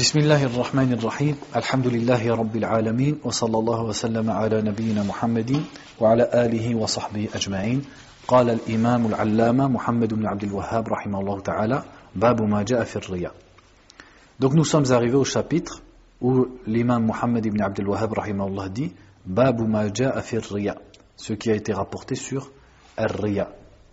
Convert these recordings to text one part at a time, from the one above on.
بسم الله الرحمن الرحيم الحمد لله رب العالمين وصلى الله وسلم على نبينا محمد وعلى آله وصحبه أجمعين قال الإمام العلامة محمد بن عبد الوهاب رحمه الله تعالى باب ما جاء في الرياء. Donc nous sommes arrivés au chapitre où l'imam Muhammad ibn Abd al-Wahhab rahimahullah dit Babu ma ja'a fi ar-riya, ce qui a été rapporté sur ar-riya.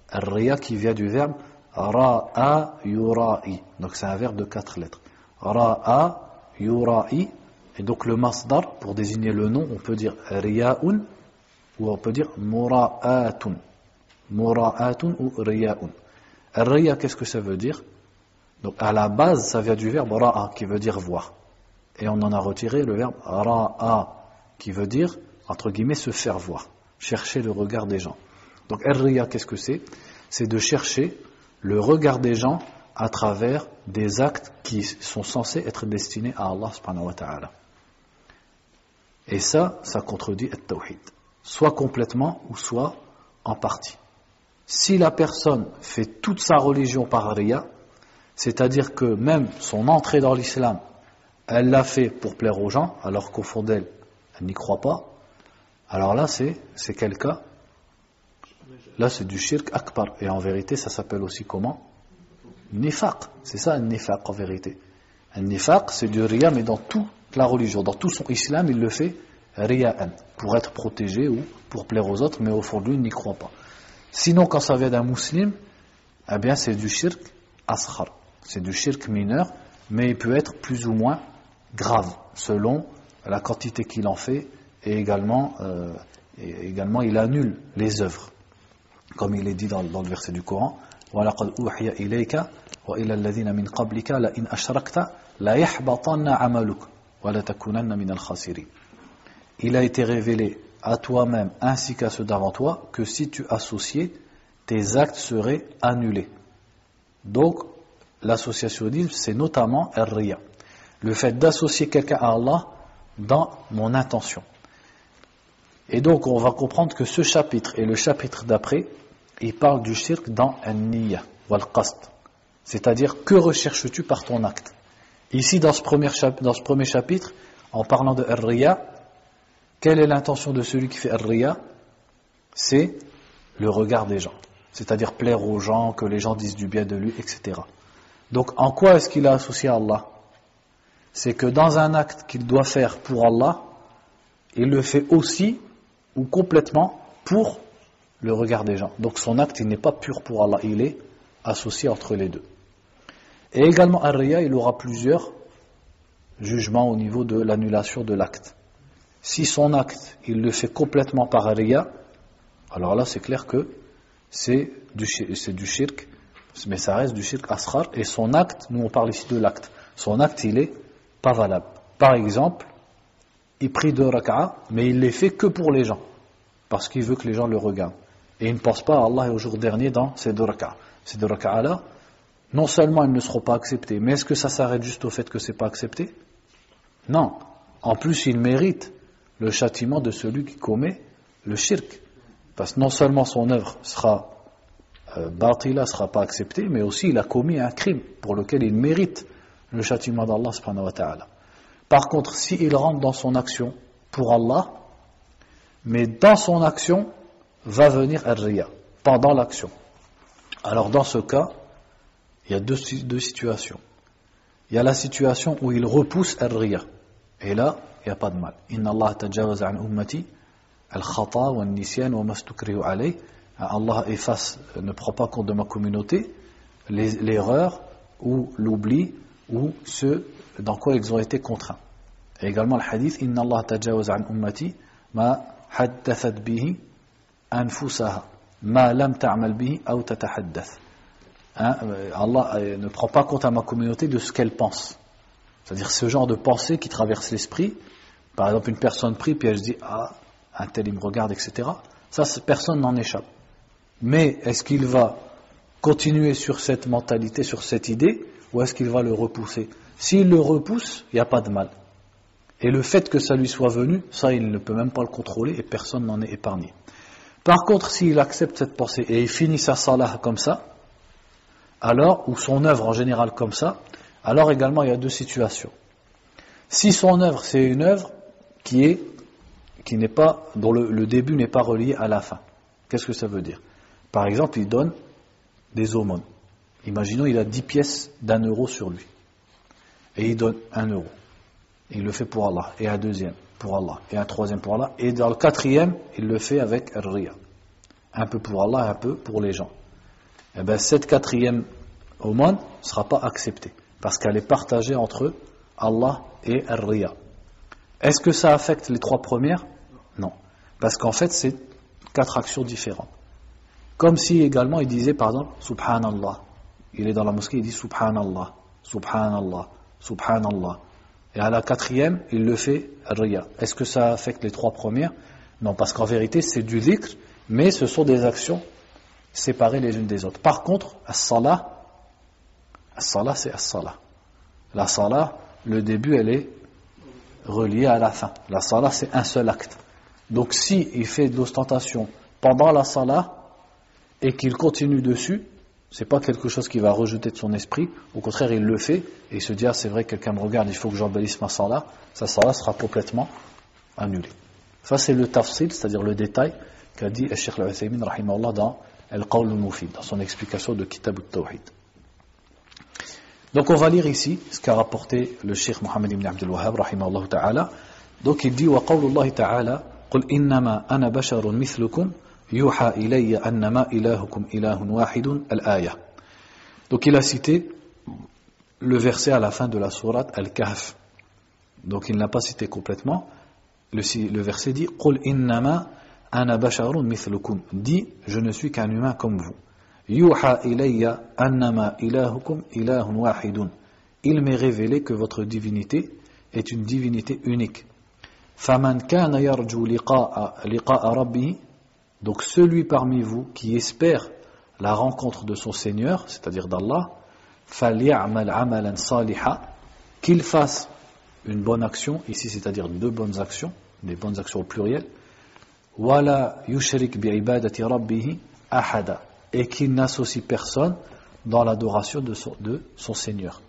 Ar-riya qui vient du verbe ra'a yura'i, donc c'est un verbe de 4 lettres. Ra'a yura'i, et donc le masdar pour désigner le nom, on peut dire riya'un ou on peut dire mura'atun. Mura'atun ou riya'un. Ar-riya, qu'est-ce que ça veut dire? Donc à la base, ça vient du verbe ra'a qui veut dire voir. Et on en a retiré le verbe ra'a qui veut dire, entre guillemets, se faire voir, chercher le regard des gens. Donc ar-riya, qu'est-ce que c'est? C'est de chercher le regard des gens à travers des actes qui sont censés être destinés à Allah subhanahu wa ta'ala. Et ça contredit at-tawhid, soit complètement ou soit en partie. Si la personne fait toute sa religion par riya, c'est-à-dire que même son entrée dans l'islam, elle l'a fait pour plaire aux gens, alors qu'au fond d'elle, elle n'y croit pas, alors là c'est quel cas? Là c'est du shirk akbar, et en vérité ça s'appelle aussi comment? Nifaq, c'est ça un nifaq en vérité. Un nifaq c'est du riya, mais dans toute la religion, dans tout son islam il le fait riya'an, pour être protégé ou pour plaire aux autres, mais au fond de lui il n'y croit pas. Sinon quand ça vient d'un musulman, eh bien c'est du shirk asghar, c'est du shirk mineur, mais il peut être plus ou moins grave selon la quantité qu'il en fait, et également il annule les œuvres, comme il est dit dans le verset du Coran. وَلَقَدْ أُوحِيَ إِلَيْكَ وَإِلَى الَّذِينَ مِنْ قَبْلِكَ لَإِنْ أَشْرَكْتَ لَيَحْبَطَنَّ عَمَلُكَ وَلَتَكُونَنَّ مِنَ الْخَاسِرِينَ. Il a été révélé à toi-même ainsi qu'à ceux d'avant toi que si tu associais, tes actes seraient annulés. Donc l'associationnisme, c'est notamment ar-riya, le fait d'associer quelqu'un à Allah dans mon intention. Et donc on va comprendre que ce chapitre et le chapitre d'après, il parle du shirk dans an-niyya wal-qasd, c'est-à-dire que recherches-tu par ton acte. Ici dans ce premier chapitre, en parlant de ar-riya, quelle est l'intention de celui qui fait ar-riya? C'est le regard des gens, c'est-à-dire plaire aux gens, que les gens disent du bien de lui, etc. Donc en quoi est-ce qu'il a associé à Allah? C'est que dans un acte qu'il doit faire pour Allah, il le fait aussi ou complètement pour le regard des gens. Donc son acte il n'est pas pur pour Allah, il est associé entre les deux. Et également ar-riya, il aura plusieurs jugements au niveau de l'annulation de l'acte. Si son acte il le fait complètement par ar-riya, alors là c'est clair que c'est du shirk, mais ça reste du shirk asghar, et son acte, nous on parle ici de l'acte, son acte il est pas valable. Par exemple, il prie 2 rak'a, mais il les fait que pour les gens, parce qu'il veut que les gens le regardent, et il ne pense pas à Allah et au jour dernier dans ces 2 rak'a. Ces 2 rak'a là, non seulement ils ne seront pas acceptés, mais est-ce que ça s'arrête juste au fait que c'est pas accepté? Non, en plus il mérite le châtiment de celui qui commet le shirk, parce que non seulement son œuvre sera batila, sera pas acceptée, mais aussi il a commis un crime pour lequel il mérite le châtiment d'Allah subhanahu wa ta'ala. Par contre, s'il rentre dans son action pour Allah, mais dans son action va venir ar-riya, pendant l'action, alors dans ce cas il y a deux situations. Il y a la situation où il repousse ar-riya, et là il n'y a pas de mal. Inna Allah tajawaza an ummati al-khata wa al-nisyan wa mastukrihu alayh. Allah efface, ne prend pas compte de ma communauté l'erreur ou l'oubli ou ce dans quoi ils ont été contraints. Et également le hadith Inna Allah tajawaza an ummati ma haddathat bihi anfusaha ma lam ta'mal bihi aw tatahaddath. Allah ne prend pas compte à ma communauté de ce qu'elle pense. C'est-à-dire ce genre de pensée qui traverse l'esprit. Par exemple une personne prie puis elle se dit un tel il me regarde, etc. Ça personne n'en échappe. Mais est-ce qu'il va continuer sur cette mentalité, sur cette idée, ou est-ce qu'il va le repousser? S'il le repousse, il n'y a pas de mal. Et le fait que ça lui soit venu, ça il ne peut même pas le contrôler et personne n'en est épargné. Par contre, s'il accepte cette pensée et il finit sa salah comme ça, alors, ou son œuvre en général comme ça, alors également il y a 2 situations. Si son œuvre, c'est une œuvre qui n'est pas, dont le début n'est pas relié à la fin, qu'est-ce que ça veut dire? Par exemple, il donne des aumônes. Imaginons, il a 10 pièces d'1 € sur lui. Et il donne 1 €. Il le fait pour Allah. Et un deuxième pour Allah. Et un troisième pour Allah. Et dans le quatrième, il le fait avec Ar-Riya. Un peu pour Allah, un peu pour les gens. Et bien, cette quatrième aumône ne sera pas acceptée. Parce qu'elle est partagée entre Allah et Ar-Riya. Est-ce que ça affecte les 3 premières? Non. Parce qu'en fait, c'est 4 actions différentes. Comme si également il disait, par exemple, Subhanallah. Il est dans la mosquée, il dit Subhanallah, Subhanallah, Subhanallah. Et à la quatrième, il le fait Riya. Est-ce que ça affecte les 3 premières? Non, parce qu'en vérité, c'est du dhikr, mais ce sont des actions séparées les unes des autres. Par contre, as-salah, c'est as-salah. La salah, le début, elle est reliée à la fin. La salah, c'est un seul acte. Donc, si il fait de l'ostentation pendant la salah et qu'il continue dessus, c'est pas quelque chose qui va rejeter de son esprit. Au contraire, il le fait et il se dit, ah, c'est vrai, quelqu'un me regarde, il faut que j'embellisse ma salah. Sa salah sera complètement annulée. Ça, c'est le tafsil, c'est-à-dire le détail qu'a dit Cheikh Al-Uthaymin rahimahullah dans Al-Qawl al-Mufid, dans son explication de Kitab al-Tawhid. Donc on va lire ici ce qu'a rapporté le Cheikh Mohammed ibn Abdul Wahhab rahimahullah ta'ala. Donc il dit, wa qawlullahi ta'ala, qul innama ana basharun mithlukum yuha ilayya annama ilahukum ilahun wahidun al-aya. Donc il a cité le verset à la fin de la sourate Al-Kahf. Donc il ne l'a pas cité complètement. Le verset dit qul innama ana basharun mithlukum, dit je ne suis qu'un humain comme vous. Yuha ilayya annama ilahukum ilahun wahidun, il m'est révélé que votre divinité est une divinité unique. Faman kana yarju liqa'a rabbih, donc celui parmi vous qui espère la rencontre de son Seigneur, c'est-à-dire d'Allah, faly'amal amalan saliha, qu'il fasse une bonne action, ici c'est-à-dire 2 bonnes actions, des bonnes actions au pluriel, wala yushrik bi'ibadati rabbih ahada, et qu'il n'associe personne dans l'adoration de son Seigneur.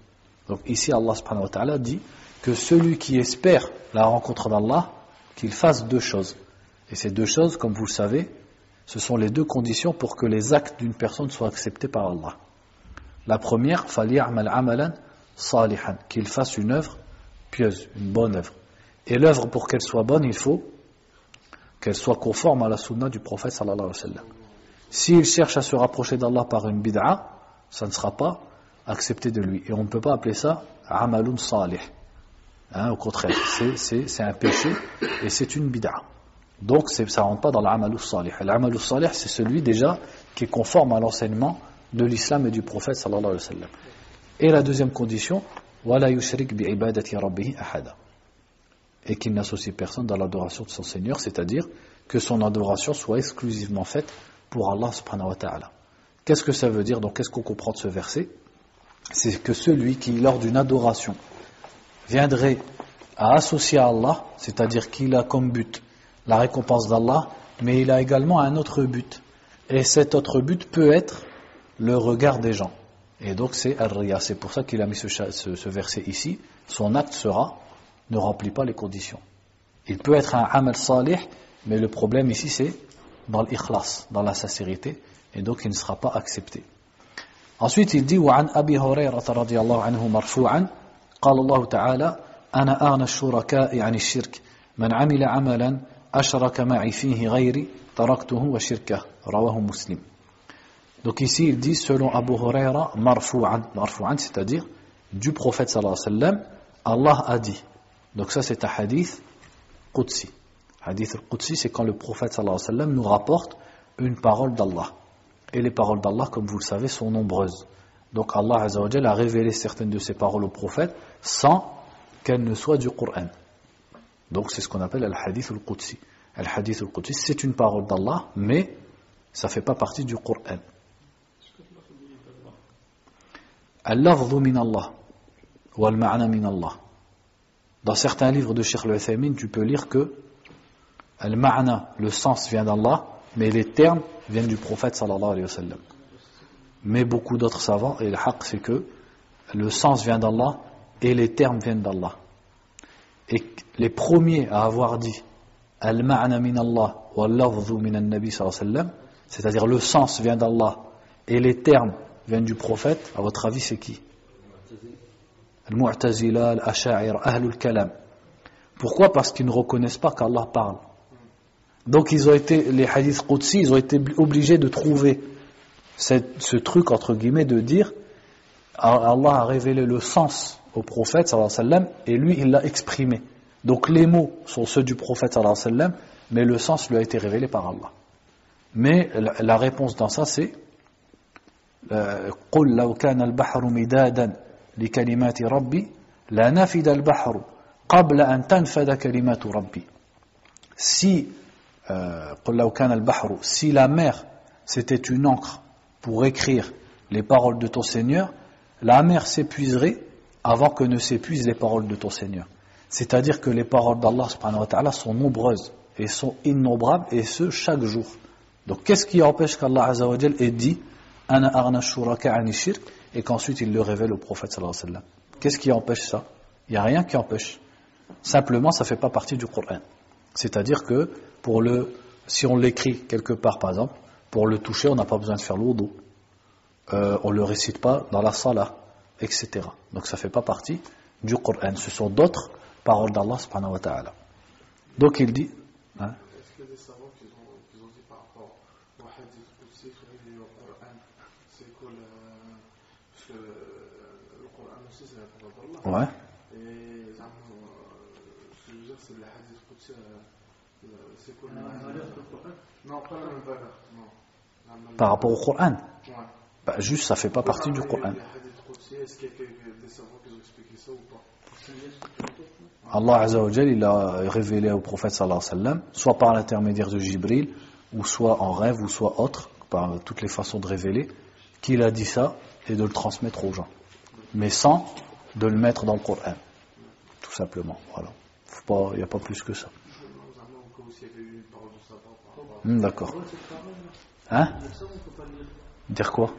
Donc ici Allah subhanahu wa ta'ala dit que celui qui espère la rencontre d'Allah, qu'il fasse 2 choses. Et ces 2 choses, comme vous le savez, ce sont les 2 conditions pour que les actes d'une personne soient acceptés par Allah. La première, فَلْيَعْمَلْ عَمَلًا صَالِحًا, qu'il fasse une œuvre pieuse, une bonne œuvre. Et l'œuvre, pour qu'elle soit bonne, il faut qu'elle soit conforme à la sunna du prophète sallallahu alayhi wa sallam. S'il cherche à se rapprocher d'Allah par une bid'a, ça ne sera pas accepté de lui. Et on ne peut pas appeler ça amalun salih. Au contraire, c'est un péché et c'est une bid'a. Donc ça ne rentre pas dans l'amalus salih. L'amalus salih, c'est celui déjà qui est conforme à l'enseignement de l'islam et du prophète sallallahu alayhi wa sallam. Et la deuxième condition, wala yushrik bi ibadati rabbih ahada, et qu'il n'associe personne dans l'adoration de son Seigneur, c'est-à-dire que son adoration soit exclusivement faite pour Allah subhanahu wa ta'ala. Qu'est-ce que ça veut dire? Donc qu'est-ce qu'on comprend de ce verset? C'est que celui qui, lors d'une adoration, viendrait à associer à Allah, c'est-à-dire qu'il a comme but la récompense d'Allah, mais il a également un autre but. Et cet autre but peut être le regard des gens. Et donc c'est Ar-Riya. C'est pour ça qu'il a mis ce verset ici. Son acte ne remplit pas les conditions. Il peut être un amal salih, mais le problème ici c'est dans l'ikhlas, dans la sincérité, et donc il ne sera pas accepté. Ensuite il dit وعن أبي هريرة رضي الله عنه مرفوعا قال الله تعالى أنا أغنى الشركاء عن الشرك من عمل عملا أشرك معي فيه غيري تركته وشركه رواه مسلم. Donc ici il dit selon Abu Huraira marfou'an, c'est-à-dire du prophète sallallahu alayhi wa sallam, Allah a dit. Donc ça c'est un hadith qudsi. Hadith al-Qudsi, c'est quand le prophète sallallahu alayhi wa sallam nous rapporte une parole d'Allah. Et les paroles d'Allah, comme vous le savez, sont nombreuses. Donc Allah azza wa jalla a révélé certaines de ces paroles au prophète sans qu'elles ne soient du Coran. Donc c'est ce qu'on appelle al-Hadith al-Qudsi. Al-Hadith al-Qudsi, c'est une parole d'Allah, mais ça ne fait pas partie du Coran. Al-lafdhu min Allah wal-ma'na min Allah. Dans certains livres de Cheikh Al-Uthaymin, tu peux lire que al-ma'na, le sens vient d'Allah, mais les termes viennent du prophète sallallahu alayhi wa sallam. Mais beaucoup d'autres savants, et le haqq c'est que le sens vient d'Allah et les termes viennent d'Allah. Et les premiers à avoir dit Al-ma'na min Allah wa al-lafzu min an-nabi sallallahu alayhi wa sallam, c'est-à-dire le sens vient d'Allah et les termes viennent du prophète, à votre avis c'est qui? Al-Mu'tazila, Al-Asha'ir, Ahlul Kalam. Pourquoi? Parce qu'ils ne reconnaissent pas qu'Allah parle. Donc les hadiths Qudsi, ils ont été obligés de trouver ce truc entre guillemets de dire Allah a révélé le sens au prophète sallallahu alayhi wa sallam et lui il l'a exprimé. Donc les mots sont ceux du prophète sallallahu alayhi wa sallam, mais le sens lui a été révélé par Allah. Mais la réponse dans ça c'est قُلْ لَوْ كَانَ الْبَحْرُ مِدَادًا لِكَلِمَاتِ رَبِّي لَنَفِدَ الْبَحْرُ قَبْلَ أَنْ تَنْفَدَ كَلِمَاتُ رَبِّي. Si قُلْ لَوْ كَانَ الْبَحْرُ, si la mer c'était une encre pour écrire les paroles de ton Seigneur, la mer s'épuiserait avant que ne s'épuisent les paroles de ton Seigneur. C'est-à-dire que les paroles d'Allah subhanahu wa ta'ala sont nombreuses et sont innombrables, et ce chaque jour. Donc qu'est-ce qui empêche qu'Allah azza wa jal ait dit Ana aghna shuraka ani shirk et qu'ensuite il le révèle au prophète sallallahu alayhi wa sallam? Qu'est-ce qui empêche ça? Il n'y a rien qui empêche. Simplement ça ne fait pas partie du Coran. C'est-à-dire que si on l'écrit quelque part par exemple, pour le toucher on n'a pas besoin de faire l'wudu. On ne le récite pas dans la salah, etc. Donc ça ne fait pas partie du Coran. Ce sont d'autres paroles d'Allah subhanahu wa ta'ala. Donc il dit hein, est-ce qu'il y a des savants qui ont dit par rapport au hadith Qudsi et au Coran, c'est quoi parce que le Coran aussi c'est la parole d'Allah. Ouais. Et ce que je veux dire c'est le hadith Qudsi, c'est quoi la valeur du Coran? Non, pas la même valeur, non. Par rapport au Coran? Ouais. Bah, juste ça fait pas partie du Coran. Est-ce qu'il y a des savants qui ont expliqué ça ou pas? Allah azza wa jal il a révélé au prophète sallallahu alayhi wa sallam, soit par l'intermédiaire de Jibril, ou soit en rêve, ou soit autre, par toutes les façons de révéler, qu'il a dit ça et de le transmettre aux gens. Mais sans de le mettre dans le Coran. Tout simplement. Voilà. Il n'y a pas plus que ça. D'accord. Hein? Dire quoi?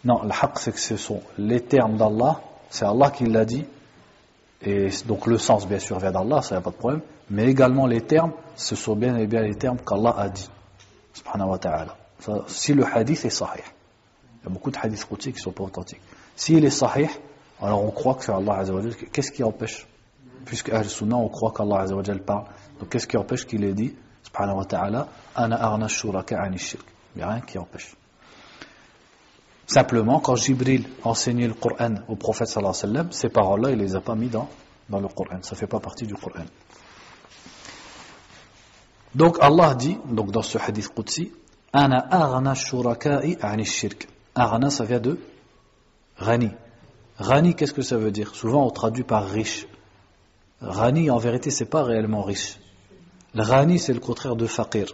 Non, le haqq c'est que ce sont les termes d'Allah, c'est Allah qui l'a dit, et donc le sens bien sûr vient d'Allah, ça n'y a pas de problème, mais également les termes, ce sont bien et bien les termes qu'Allah a dit, subhanahu wa ta'ala. Si le hadith est sahih, il y a beaucoup de hadiths qudsi qui ne sont pas authentiques. S'il est sahih, alors on croit que c'est Allah azza wa jal. Qu'est-ce qui empêche? Puisque Ahl Sunnah, on croit qu'Allah azza wa jal parle, donc qu'est-ce qui empêche qu'il ait dit subhanahu wa ta'ala ana aghna shuraka ani shirk? Il n'y a rien qui empêche. Simplement, quand Jibril enseignait le Coran au prophète sallallahu alayhi wa sallam, ces paroles-là, il ne les a pas mis dans le Coran. Ça ne fait pas partie du Coran. Donc Allah dit, donc dans ce hadith Qudsi, ana aghna shuraka'i ani shirk. Aghna, ça vient de Ghani. Ghani, qu'est-ce que ça veut dire? Souvent, on traduit par riche. Ghani, en vérité, c'est pas réellement riche. Le Ghani, c'est le contraire de faqir.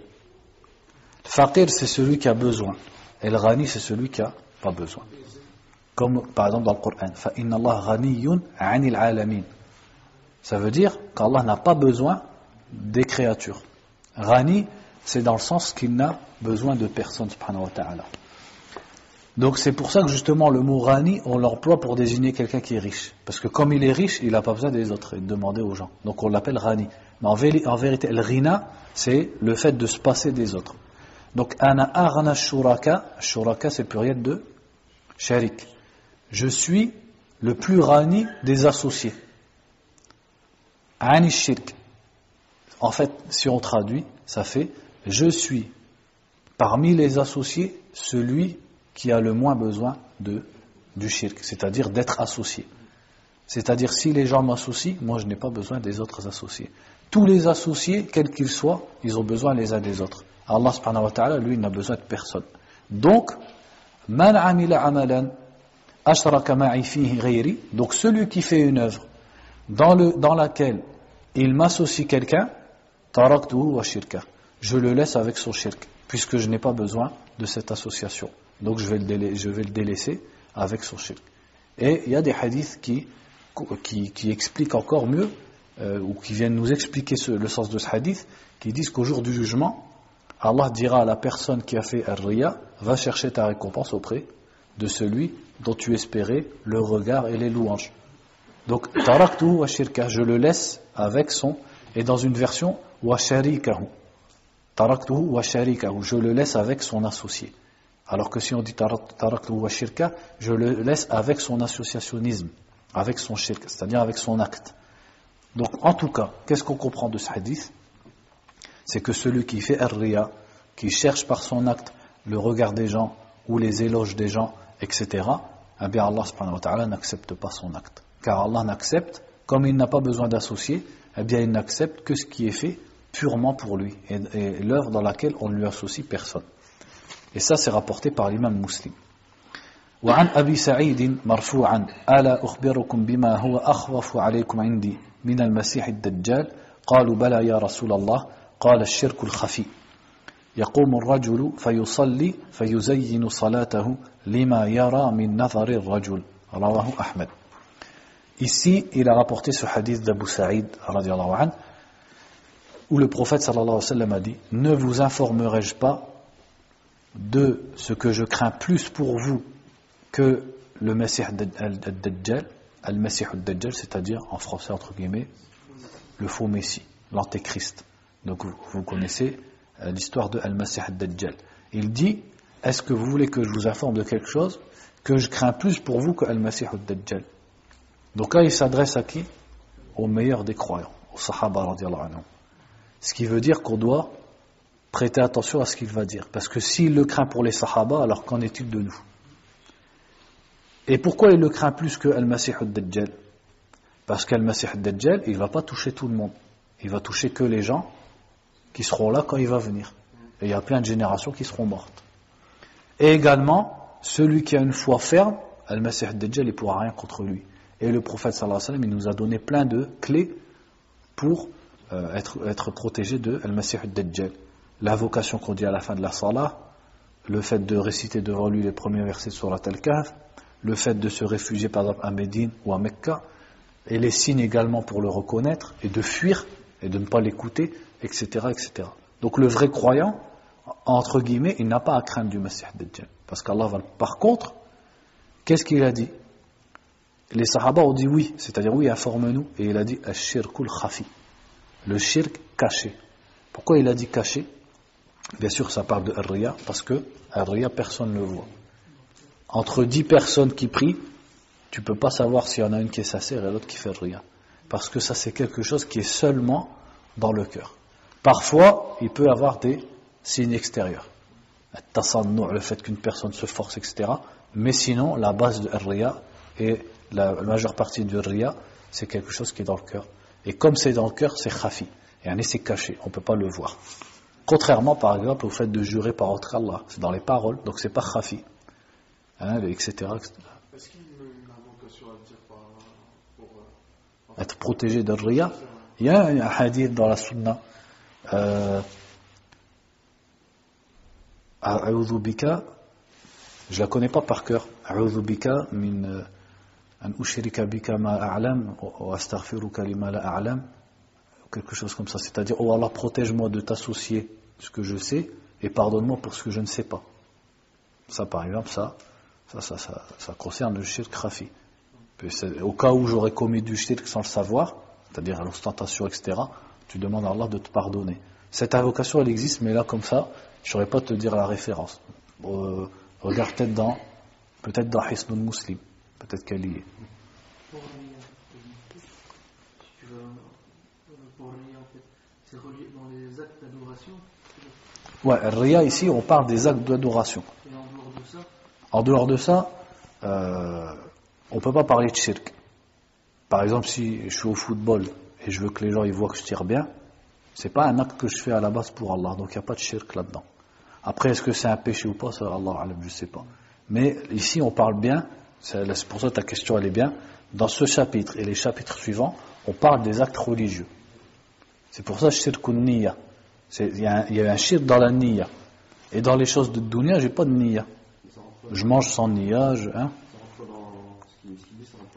Le faqir, c'est celui qui a besoin. Et le Ghani, c'est celui qui a pas besoin. Comme par exemple dans le Coran, fa inna Allah ghaniyun 'anil 'alamin. Ça veut dire qu'Allah n'a pas besoin des créatures. Ghani, c'est dans le sens qu'il n'a besoin de personne, subhanahu wa ta'ala. Donc c'est pour ça que justement le mot Ghani, on l'emploie pour désigner quelqu'un qui est riche. Parce que comme il est riche, il n'a pas besoin des autres et de demander aux gens. Donc on l'appelle Ghani. Mais en vérité, le Ghina, c'est le fait de se passer des autres. Donc ana aghna shuraka, shuraka c'est le pluriel de sharik. Je suis le plus Ghani des associés. Ani shirk. En fait, si on traduit, ça fait je suis parmi les associés celui qui a le moins besoin du shirk, c'est-à-dire d'être associé. C'est-à-dire si les gens m'associent, moi je n'ai pas besoin des autres associés. Tous les associés, quels qu'ils soient, ils ont besoin les uns des autres. Allah subhanahu wa ta'ala, lui, il n'a besoin de personne. Donc, man amila amalan ashraka ma'i fihi ghayri, donc celui qui fait une œuvre dans laquelle il m'associe quelqu'un, taraktuhu wa shirka, je le laisse avec son shirk, puisque je n'ai pas besoin de cette association. Donc je vais le délaisser avec son shirk. Et il y a des hadiths qui expliquent encore mieux, ou qui viennent nous expliquer le sens de ce hadith, qui disent qu'au jour du jugement, Allah dira à la personne qui a fait ar-riya, va chercher ta récompense auprès de celui dont tu espérais le regard et les louanges. Donc, taraktuhu wa shirka, je le laisse avec son, et dans une version, wa sharikahu. Taraktuhu wa sharikahu, je le laisse avec son associé. Alors que si on dit taraktuhu wa shirka, je le laisse avec son associationnisme, avec son shirk, c'est-à-dire avec son acte. Donc, en tout cas, qu'est-ce qu'on comprend de ce hadith? C'est que celui qui fait ar-riya, qui cherche par son acte le regard des gens, ou les éloges des gens, etc., eh bien Allah subhanahu wa ta'ala n'accepte pas son acte. Car Allah n'accepte, comme il n'a pas besoin d'associer, eh bien il n'accepte que ce qui est fait purement pour lui, et l'œuvre dans laquelle on ne lui associe personne. Et ça c'est rapporté par l'imam Muslim. وعن أبي سعيد مرفوعا ألا أخبركم بما هو أخوف عليكم عندي من المسيح الدجال قالوا بلى يا رسول الله قال الشرك الخفي يقوم الرجل فيصلي فيزين صلاته لما يرى من نظر الرجل رواه أحمد. Ici, il a rapporté ce hadith d'Abu Sa'id radiyallahu anhu, où le prophète sallallahu alayhi wa sallam a dit: ne vous informerai-je pas de ce que je crains plus pour vous que le Messie al-Dajjal, al-Messie al-Dajjal, c'est-à-dire en français entre guillemets le faux Messie, l'antéchrist. Donc vous connaissez l'histoire de al-Messie al-Dajjal. Il dit: est-ce que vous voulez que je vous informe de quelque chose que je crains plus pour vous que al-Messie al-Dajjal? Donc là il s'adresse à qui? Au meilleur des croyants, aux Sahaba radiyallahu anhum. Ce qui veut dire qu'on doit prêter attention à ce qu'il va dire, parce que s'il le craint pour les Sahaba, alors qu'en est-il de nous? Et pourquoi il le craint plus que Al-Masih al-Dajjal? Parce qu'Al-Masih al-Dajjal, il ne va pas toucher tout le monde. Il va toucher que les gens qui seront là quand il va venir. Et il y a plein de générations qui seront mortes. Et également, celui qui a une foi ferme, Al-Masih al-Dajjal, il ne pourra rien contre lui. Et le prophète sallallahu alayhi wa sallam, il nous a donné plein de clés pour être protégé de Al-Masih al-Dajjal. L'invocation qu'on dit à la fin de la salah, le fait de réciter devant lui les premiers versets de Surat Al-Kahf, le fait de se réfugier par exemple à Médine ou à Mecca, et les signes également pour le reconnaître, et de fuir, et de ne pas l'écouter, etc., etc. Donc le vrai croyant, entre guillemets, il n'a pas à craindre du Messie Dajjal. Parce qu'Allah va... Par contre, qu'est-ce qu'il a dit? Les Sahaba ont dit oui, c'est-à-dire oui, informe-nous, et il a dit Ash-shirkul khafi, le shirk caché. Pourquoi il a dit caché? Bien sûr, ça parle de Ar-Riya, parce que Ar-Riya, personne ne le voit. Entre 10 personnes qui prient, tu ne peux pas savoir s'il y en a une qui est sincère et l'autre qui fait Ar-Riya. Parce que ça, c'est quelque chose qui est seulement dans le cœur. Parfois, il peut y avoir des signes extérieurs. Le fait qu'une personne se force, etc. Mais sinon, la base de Ar-Riya et la majeure partie de Ar-Riya, c'est quelque chose qui est dans le cœur. Et comme c'est dans le cœur, c'est khafi. Et c'est caché, on ne peut pas le voir. Contrairement, par exemple, au fait de jurer par autre Allah. C'est dans les paroles, donc c'est pas khafi. Etc., etc. Est-ce qu'il y a une invocation à dire pour être protégé de Riya? Il y a un hadith dans la Sunna. A'udhu bika, je la connais pas par cœur. A'udhu bika min an ushrika bika ma a'lam wa astaghfiruka lima la a'lam. Quelque chose comme ça. C'est-à-dire, oh Allah, protège-moi de t'associer ce que je sais et pardonne-moi pour ce que je ne sais pas. Ça, par exemple, ça concerne le shirk khafi. Au cas où j'aurais commis du shirk sans le savoir, c'est-à-dire à l'ostentation, etc., tu demandes à Allah de te pardonner. Cette invocation, elle existe, mais là, comme ça, je ne saurais pas te dire la référence. Regarde peut-être dans Hisnul Muslim, peut-être qu'elle y est. Pour Riya, en fait, c'est relié dans les actes d'adoration. Ouais, Riya, ici, on parle des actes d'adoration. Et en dehors de ça? En dehors de ça, on ne peut pas parler de shirk. Par exemple, si je suis au football et je veux que les gens ils voient que je tire bien, c'est pas un acte que je fais à la base pour Allah, donc il n'y a pas de shirk là-dedans. Après, est-ce que c'est un péché ou pas, ça, Allah alam, je ne sais pas. Mais ici, on parle bien, c'est pour ça que ta question elle est bien, dans ce chapitre et les chapitres suivants, on parle des actes religieux. C'est pour ça shirkun niyya. Il y a un shirk dans la niyya. Et dans les choses de dunya, j'ai pas de niyya. Je mange sans niyya. Ça rentre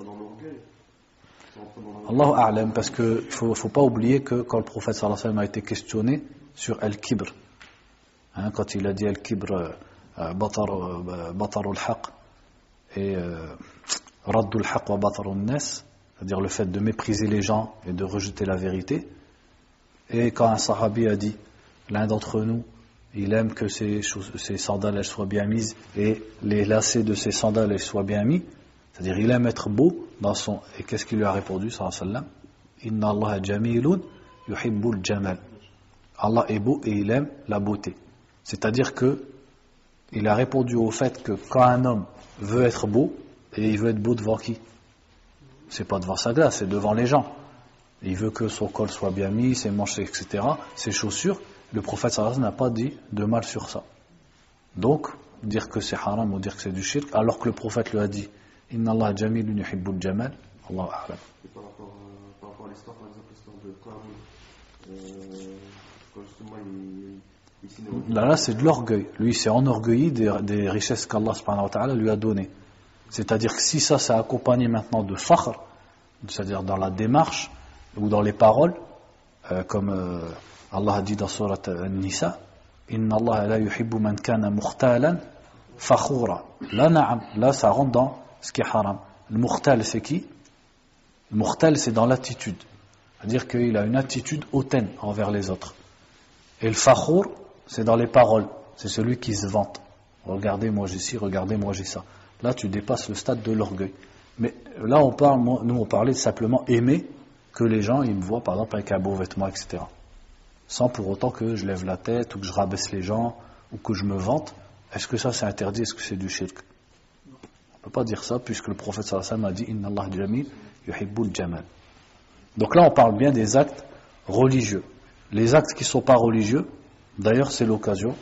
dans l'orgueil. Allahu a'lam, parce qu'il ne faut pas oublier que quand le prophète sallallahu alayhi wa sallam a été questionné sur al-kibr, quand il a dit al-kibr batarul haq, et raddul haqq wa batarun nas, c'est-à-dire le fait de mépriser les gens et de rejeter la vérité. Et quand un sahabi a dit, l'un d'entre nous, il aime que ses sandales elles soient bien mises et les lacets de ses sandales elles soient bien mis, c'est-à-dire il aime être beau dans son... Et qu'est-ce qu'il lui a répondu, sallallahu alayhi wa sallam? Inna Allah jamilun yuhibbul jamal. Allah est beau et il aime la beauté. C'est-à-dire que il a répondu au fait que quand un homme veut être beau, et il veut être beau devant qui? C'est pas devant sa glace, c'est devant les gens. Il veut que son col soit bien mis, ses manches, etc., ses chaussures. Le prophète sallallahu alayhi wa sallam n'a pas dit de mal sur ça. Donc, dire que c'est haram ou dire que c'est du shirk, alors que le prophète lui a dit Inna Allah jamilun yuhibbul jamal, Allahu a'lam. Et par rapport à l'histoire, par exemple, l'histoire de Qarun, quand justement il s'est Là, c'est de l'orgueil. Lui, il s'est enorgueilli des richesses qu'Allah subhanahu wa ta'ala lui a données. C'est-à-dire que si ça s'est accompagné maintenant de fakhr, c'est-à-dire dans la démarche ou dans les paroles, comme Allah a dit dans Surat An-Nisa, Inna Allah la yuhibbu man kana mukhtalan fakhura. Là, na'am, là, ça rentre dans ce qui est haram. Le mukhtal, c'est qui? Le mukhtal, c'est dans l'attitude. C'est-à-dire qu'il a une attitude hautaine envers les autres. Et le fakhur, c'est dans les paroles. C'est celui qui se vante. Regardez, moi j'ai ci, regardez, moi j'ai ça. Là, tu dépasses le stade de l'orgueil. Mais là, nous, on parlait de simplement aimer que les gens, ils me voient, par exemple, avec un beau vêtement, etc. Sans pour autant que je lève la tête, ou que je rabaisse les gens, ou que je me vante. Est-ce que ça, c'est interdit? Est-ce que c'est du shirk? On ne peut pas dire ça, puisque le prophète sallallahu alayhi wa sallam a dit Inna Allah jamil yuhibbul jamal. Donc là, on parle bien des actes religieux. Les actes qui ne sont pas religieux, d'ailleurs, c'est l'occasion.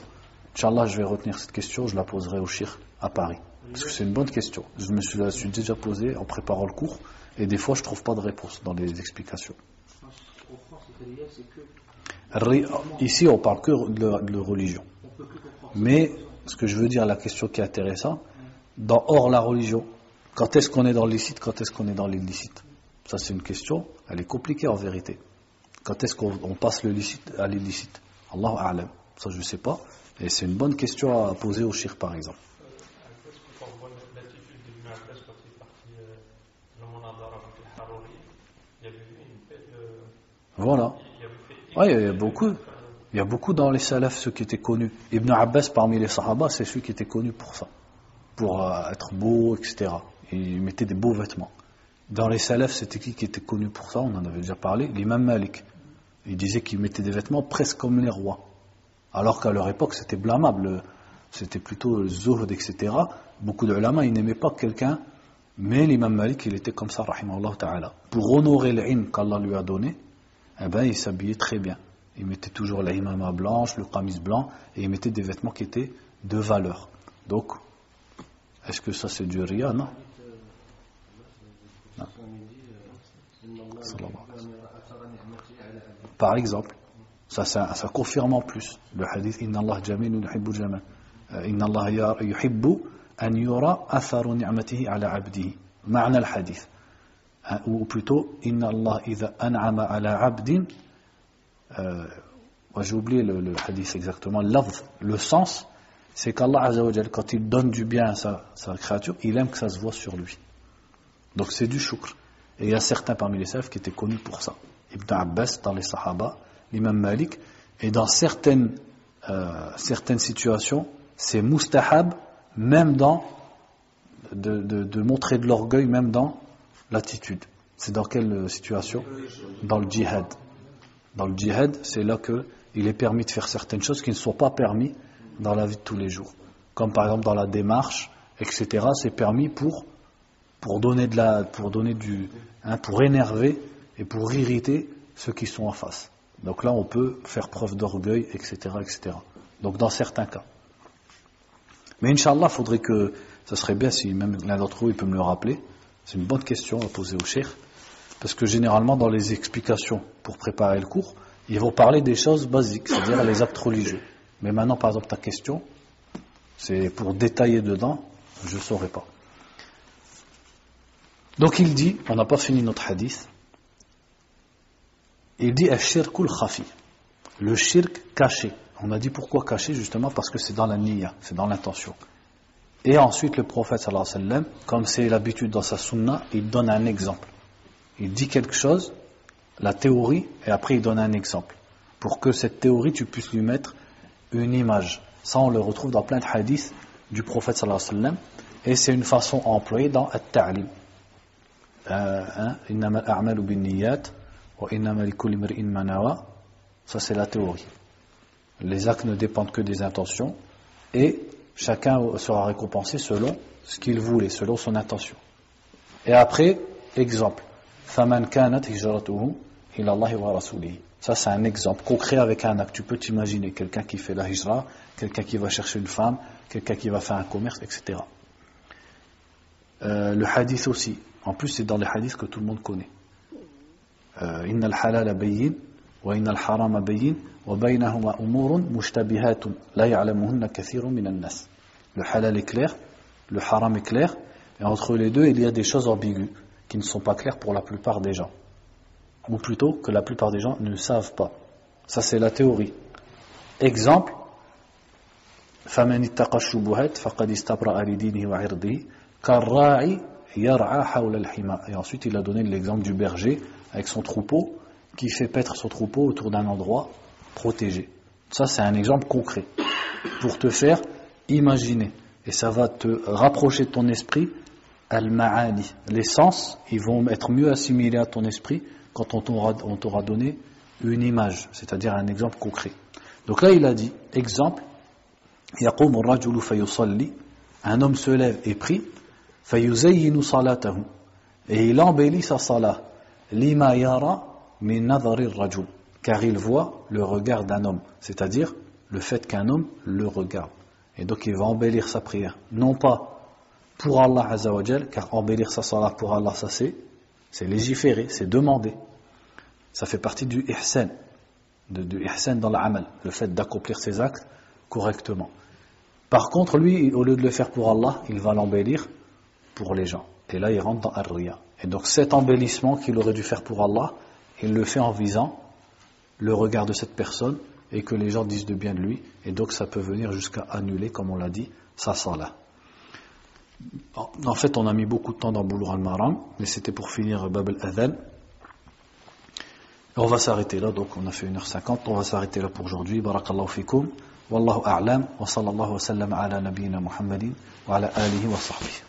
Inch'Allah, je vais retenir cette question, je la poserai au shir à Paris. Parce que c'est une bonne question. Je me suis la suis déjà posée en préparant le cours, et des fois, je ne trouve pas de réponse dans les explications. Ici, on parle que de religion. Mais, ce que je veux dire, la question qui est intéressante, hors la religion, quand est-ce qu'on est dans l'illicite, quand est-ce qu'on est dans l'illicite? Ça, c'est une question, elle est compliquée en vérité. Quand est-ce qu'on passe le licite à l'illicite? Allahu a'lam. Ça, je ne sais pas. Et c'est une bonne question à poser au shir, par exemple. Est-ce qu'on voit l'attitude d'Ibn Abbas quand il est parti le Munadara avec le Haruri? Il y avait une belle... Voilà. Il y a beaucoup dans les salafs, ceux qui étaient connus. Ibn Abbas, parmi les sahaba, c'est celui qui était connu pour ça. Pour être beau, etc. Il mettait des beaux vêtements. Dans les salafs, c'était qui était connu pour ça? On en avait déjà parlé. L'imam Malik. Il disait qu'il mettait des vêtements presque comme les rois. Alors qu'à leur époque, c'était blâmable. C'était plutôt le zuhd, etc. Beaucoup d'ulama, ils n'aimaient pas quelqu'un. Mais l'imam Malik, il était comme ça, rahimahullah ta'ala. Pour honorer l'ilm qu'Allah lui a donné, eh ben, il s'habillait très bien. Il mettait toujours la imama blanche, le qamis blanc, et il mettait des vêtements qui étaient de valeur. Donc, est-ce que ça c'est du riya? Non. Par exemple, ça confirme en plus le hadith Inna Allah jamilun yuhibbul jamal. Inna Allah yuhibbu an yura atharu ni'matihi ala 'abdihi. Ma'na al-hadith. Ou plutôt Inna Allah idha an'ama ala 'abdin. J'ai oublié le hadith exactement. Le sens, c'est qu'Allah Azza wa Jal, quand il donne du bien à sa créature, il aime que ça se voit sur lui. Donc c'est du shukr. Et il y a certains parmi les salafs qui étaient connus pour ça. Ibn Abbas dans les Sahaba, l'imam Malik, et dans certaines situations, c'est mustahab, même dans de montrer de l'orgueil, même dans l'attitude. C'est dans quelle situation? Dans le djihad. Dans le djihad, c'est là qu'il est permis de faire certaines choses qui ne sont pas permises dans la vie de tous les jours. Comme par exemple dans la démarche, etc. C'est permis pour énerver et pour irriter ceux qui sont en face. Donc là, on peut faire preuve d'orgueil, etc., etc. Donc dans certains cas. Mais Inch'Allah, faudrait que, ça serait bien si même l'un d'entre vous il peut me le rappeler. C'est une bonne question à poser au cheikh. Parce que généralement, dans les explications pour préparer le cours, ils vont parler des choses basiques, c'est-à-dire les actes religieux. Mais maintenant, par exemple, ta question, c'est pour détailler dedans, je ne saurais pas. Donc il dit, on n'a pas fini notre hadith, il dit ash-shirkul khafi, le shirk caché. On a dit pourquoi caché, justement parce que c'est dans la niyya, c'est dans l'intention. Et ensuite le prophète sallallahu alayhi wa sallam, comme c'est l'habitude dans sa sunna, il donne un exemple. Il dit quelque chose, la théorie, et après il donne un exemple. Pour que cette théorie, tu puisses lui mettre une image. Ça, on le retrouve dans plein de hadiths du prophète sallallahu alayhi wa sallam. Et c'est une façon employée dans At-Ta'lim. Innama al-a'malu bin-niyyat wa innama likulli imri'in ma nawa. Ça, c'est la théorie. Les actes ne dépendent que des intentions. Et chacun sera récompensé selon ce qu'il voulait, selon son intention. Et après, exemple. فَمَنْ كَانَتْ هِجْرَتُهُ إِلَى اللَّهِ وَرَسُولِهِ. Ça, c'est un exemple concret avec un acte. Tu peux t'imaginer quelqu'un qui fait la hijra, quelqu'un qui va chercher une femme, quelqu'un qui va faire un commerce, etc. Le hadith aussi. En plus, c'est dans les hadiths que tout le monde connaît. إِنَّ الْحَلَالَ بَيِّنْ وَإِنَّ الْحَرَامَ بَيِّنْ وَبَيْنَهُمَا أُمُورٌ مُشْتَبِهَاتٌ لَا يَعْلَمُهُنَّ كَثِيرٌ مِنَ النَّاسِ. Le halal est clair, le haram est clair, et entre les deux, il y a des choses ambiguës qui ne sont pas claires pour la plupart des gens. Ou plutôt que la plupart des gens ne savent pas. Ça, c'est la théorie. Exemple, فَمَنِ اتَّقَى الشُّبُهَاتِ فَقَدْ اسْتَبْرَأَ لِدِينِهِ وَعِرْضِهِ كَالرَّاعِ يَرْعَى حَوْلَ الْحِمَى. Et ensuite, il a donné l'exemple du berger avec son troupeau qui fait paître son troupeau autour d'un endroit protégé. Ça, c'est un exemple concret pour te faire imaginer. Et ça va te rapprocher de ton esprit al-ma'ani. Les sens, ils vont être mieux assimilés à ton esprit quand on t'aura donné une image, c'est-à-dire un exemple concret. Donc là, il a dit, exemple, يَقُومُ الرَّجُلُ فَيُصَلِّ. Un homme se lève et prie, فَيُزَيِّنُ صَلَاتَهُ. Et il embellit sa salat. لِمَا يَرَى مِنْ نَظَرِ الرَّجُلِ. Car il voit le regard d'un homme, c'est-à-dire le fait qu'un homme le regarde. Et donc il va embellir sa prière, non pas pour Allah Azza wa Jal, car embellir sa salat pour Allah, ça c'est légiféré, c'est demandé. Ça fait partie du ihsan, du ihsan dans l'amal, le fait d'accomplir ses actes correctement. Par contre, lui, au lieu de le faire pour Allah, il va l'embellir pour les gens. Et là, il rentre dans ar-riya. Et donc cet embellissement qu'il aurait dû faire pour Allah, il le fait en visant le regard de cette personne et que les gens disent de bien de lui. Et donc ça peut venir jusqu'à annuler, comme on l'a dit, sa salat. En fait, on a mis beaucoup de temps dans Boulough al-Maram, mais c'était pour finir Bab al-Adhan. On va s'arrêter là, donc on a fait 1h50, on va s'arrêter là pour aujourd'hui. Barakallahu fikum, wallahu a'lam, wa sallallahu wa sallam ala nabiyyina Muhammadin, wa ala alihi wa sahbihi.